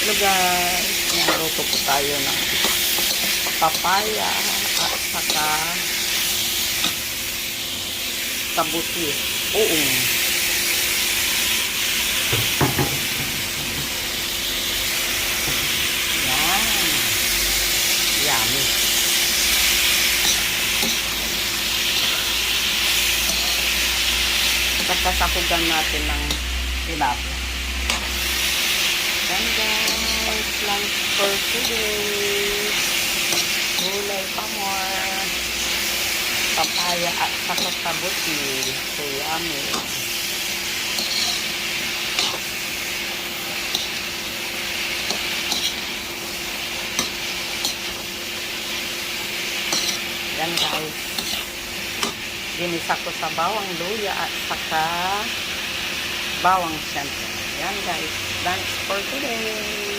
Hello guys, naluto po tayo ng papaya at saka kabuti. Uong. Yan. Yummy. Sasahugan natin ng tilapia. Yan guys, lunch for today. Gulay pa more. Papaya at saka kabuti. So yummy. Yan guys. Ginisa ko sa bawang luya at saka bawang siyempre. Yan guys. Lunch for today.